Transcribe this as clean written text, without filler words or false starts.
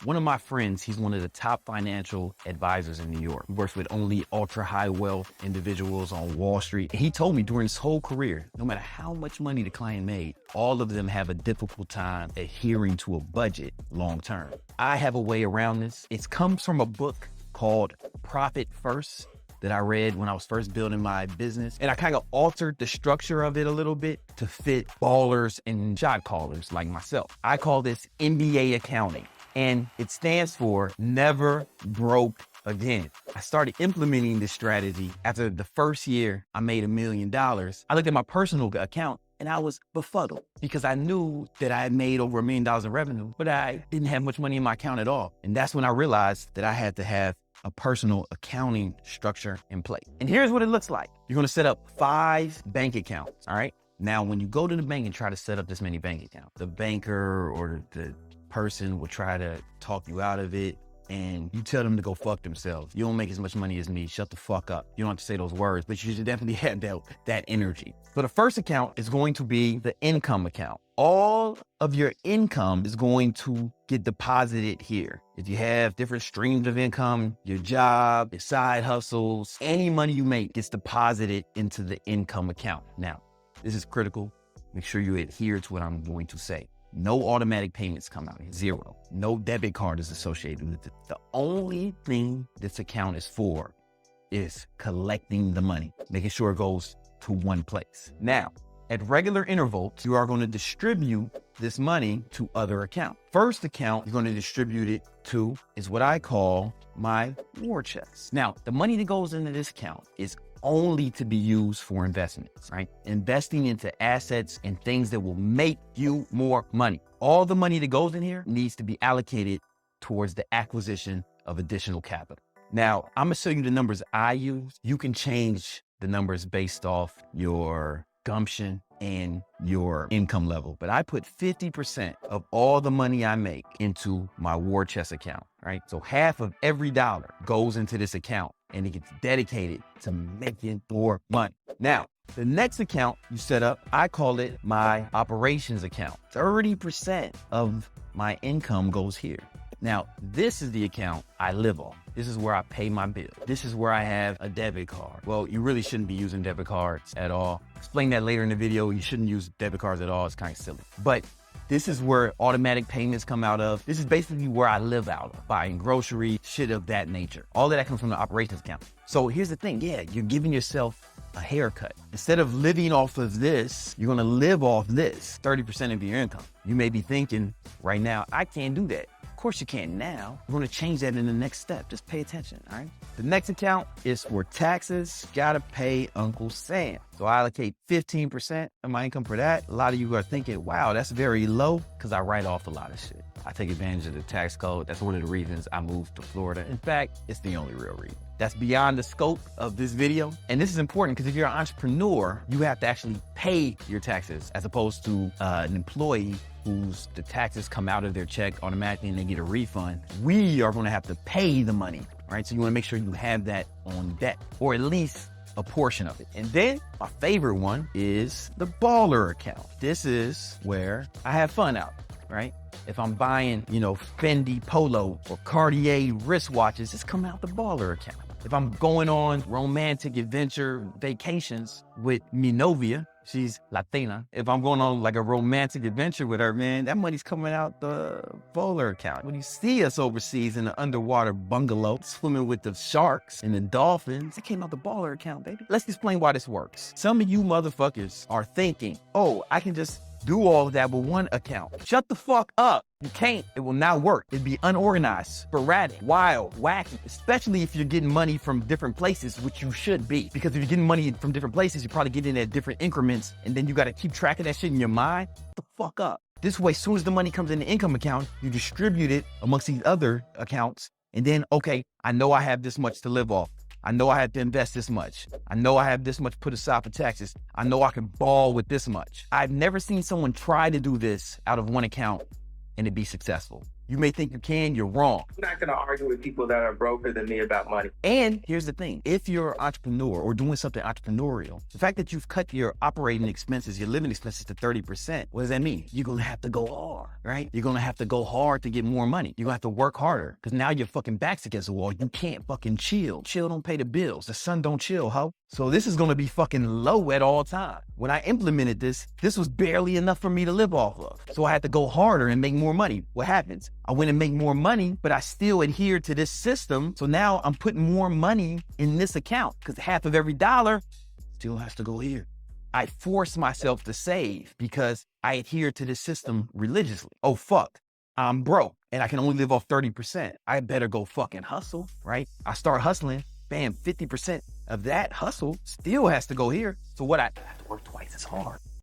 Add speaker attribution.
Speaker 1: One of my friends, he's one of the top financial advisors in New York. He works with only ultra high wealth individuals on Wall Street. He told me during his whole career, no matter how much money the client made, all of them have a difficult time adhering to a budget long term. I have a way around this. It comes from a book called Profit First that I read when I was first building my business. And I kind of altered the structure of it a little bit to fit ballers and shot callers like myself. I call this MBA accounting, and it stands for Never Broke Again. I started implementing this strategy after the first year I made $1 million. I looked at my personal account and I was befuddled because I knew that I had made over $1 million in revenue, but I didn't have much money in my account at all. And that's when I realized that I had to have a personal accounting structure in place. And here's what it looks like. You're gonna set up 5 bank accounts, all right? Now, when you go to the bank and try to set up this many bank accounts, the banker or the person will try to talk you out of it, and you tell them to go fuck themselves. You don't make as much money as me. Shut the fuck up. You don't have to say those words, but you should definitely have that energy. So the first account is going to be the income account. All of your income is going to get deposited here. If you have different streams of income, your job, your side hustles, any money you make gets deposited into the income account. Now, this is critical. Make sure you adhere to what I'm going to say. No automatic payments come out here, 0. No debit card is associated with it. The only thing this account is for is collecting the money, making sure it goes to one place. Now, at regular intervals, you are going to distribute this money to other accounts. First account you're going to distribute it to is what I call my war chest. Now, the money that goes into this account is only to be used for investments, right? Investing into assets and things that will make you more money. All the money that goes in here needs to be allocated towards the acquisition of additional capital. Now, I'm gonna show you the numbers I use. You can change the numbers based off your gumption and your income level, but I put 50% of all the money I make into my war chest account, right? So half of every dollar goes into this account and it gets dedicated to making more money. Now, the next account you set up, I call it my operations account. 30% of my income goes here. Now, this is the account I live on. This is where I pay my bill. This is where I have a debit card. Well, you really shouldn't be using debit cards at all. Explain that later in the video. You shouldn't use debit cards at all. It's kind of silly. But this is where automatic payments come out of. This is basically where I live out of, buying groceries, shit of that nature. All of that comes from the operations account. So here's the thing. Yeah, you're giving yourself a haircut. Instead of living off of this, you're gonna live off this, 30% of your income. You may be thinking right now, I can't do that. Of course you can now. We're gonna change that in the next step. Just pay attention, all right? The next account is for taxes. Gotta pay Uncle Sam. So I allocate 15% of my income for that. A lot of you are thinking, wow, that's very low, because I write off a lot of shit. I take advantage of the tax code. That's one of the reasons I moved to Florida. In fact, it's the only real reason. That's beyond the scope of this video. And this is important because if you're an entrepreneur, you have to actually pay your taxes as opposed to an employee whose the taxes come out of their check automatically and they get a refund. We are going to have to pay the money, right? So you want to make sure you have that on deck, or at least a portion of it. And then my favorite one is the baller account. This is where I have fun out, right? If I'm buying, Fendi Polo or Cartier wristwatches, it's coming out the baller account. If I'm going on romantic adventure vacations with mi novia, she's Latina. If I'm going on like a romantic adventure with her, man, that money's coming out the baller account. When you see us overseas in an underwater bungalow, swimming with the sharks and the dolphins, it came out the baller account, baby. Let's explain why this works. Some of you motherfuckers are thinking, oh, I can just do all of that with one account. Shut the fuck up. You can't. It will not work. It'd be unorganized, sporadic, wild, wacky, especially if you're getting money from different places, which you should be. Because if you're getting money from different places, you're probably getting it at different increments, and then you got to keep track of that shit in your mind. Shut the fuck up. This way, as soon as the money comes in the income account, you distribute it amongst these other accounts, and then, okay, I know I have this much to live off. I know I have to invest this much. I know I have this much put aside for taxes. I know I can ball with this much. I've never seen someone try to do this out of one account and it be successful. You may think you can, you're wrong.
Speaker 2: I'm not going to argue with people that are broker than me about money.
Speaker 1: And here's the thing. If you're an entrepreneur or doing something entrepreneurial, the fact that you've cut your operating expenses, your living expenses to 30%, what does that mean? You're going to have to go hard, right? You're going to have to go hard to get more money. You're going to have to work harder because now your fucking back's against the wall. You can't fucking chill. Chill don't pay the bills. The sun don't chill, ho. So this is going to be fucking low at all times. When I implemented this was barely enough for me to live off of. So I had to go harder and make more money. What happens? I went and make more money, but I still adhere to this system. So now I'm putting more money in this account because half of every dollar still has to go here. I force myself to save because I adhere to this system religiously. Oh, fuck. I'm broke and I can only live off 30%. I better go fucking hustle, right? I start hustling. Bam, 50% of that hustle still has to go here. So what I have to work twice as hard.